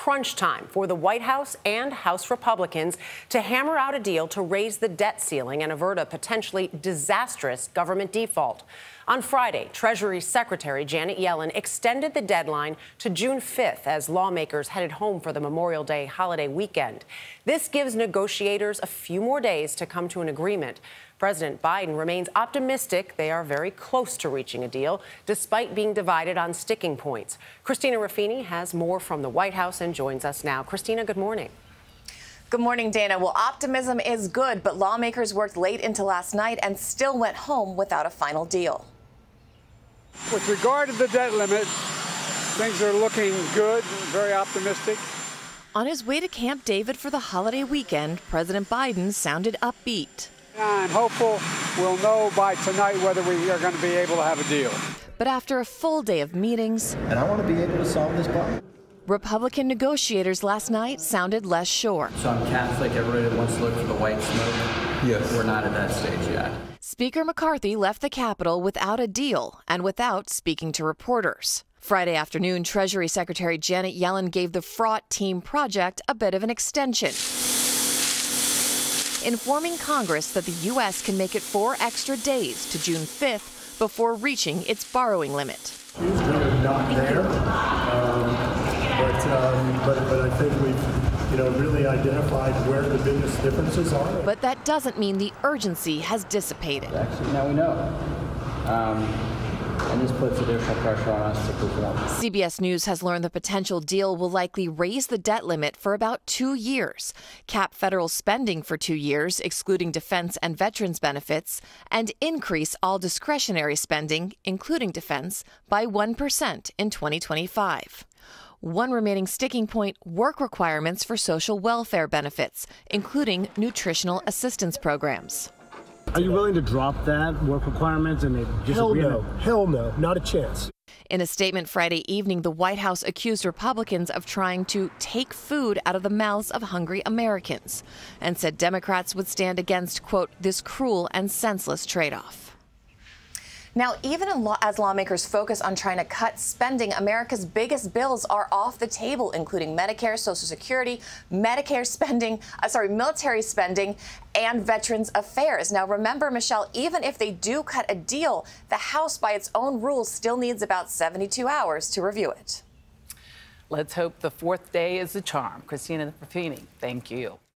crunch time for the White House and House Republicans to hammer out a deal to raise the debt ceiling and avert a potentially disastrous government default. On Friday, Treasury Secretary Janet Yellen extended the deadline to June 5th as lawmakers headed home for the Memorial Day holiday weekend. This gives negotiators a few more days to come to an agreement. President Biden remains optimistic they are very close to reaching a deal, despite being divided on sticking points. Christina Ruffini has more from the White House and joins us now. Christina, good morning. Good morning, Dana. Well, optimism is good, but lawmakers worked late into last night and still went home without a final deal. With regard to the debt limit, things are looking good, very optimistic. On his way to Camp David for the holiday weekend, President Biden sounded upbeat. I'm hopeful we'll know by tonight whether we are going to be able to have a deal. But after a full day of meetings, and I want to be able to solve this problem. Republican negotiators last night sounded less sure. So I'm Catholic. Everybody wants to look for the white smoke. Yes. We're not at that stage yet. Speaker McCarthy left the Capitol without a deal and without speaking to reporters. Friday afternoon, Treasury Secretary Janet Yellen gave the fraught team project a bit of an extension, informing Congress that the U.S. can make it 4 extra days to June 5th before reaching its borrowing limit. It's really not there, but I think we've really identified where the biggest differences are. But that doesn't mean the urgency has dissipated. Actually, now we know. And this puts additional pressure on us to perform. CBS News has learned the potential deal will likely raise the debt limit for about 2 years, cap federal spending for 2 years, excluding defense and veterans benefits, and increase all discretionary spending, including defense, by 1% in 2025. One remaining sticking point, work requirements for social welfare benefits, including nutritional assistance programs. Are you willing to drop that work requirements and just Hell no, not a chance. In a statement Friday evening, the White House accused Republicans of trying to take food out of the mouths of hungry Americans and said Democrats would stand against, quote, this cruel and senseless trade-off. Now, even as lawmakers focus on trying to cut spending, America's biggest bills are off the table, including Medicare, Social Security, military spending, and Veterans Affairs. Now, remember, Michelle, even if they do cut a deal, the House, by its own rules, still needs about 72 hours to review it. Let's hope the fourth day is the charm. Christina Ruffini, thank you.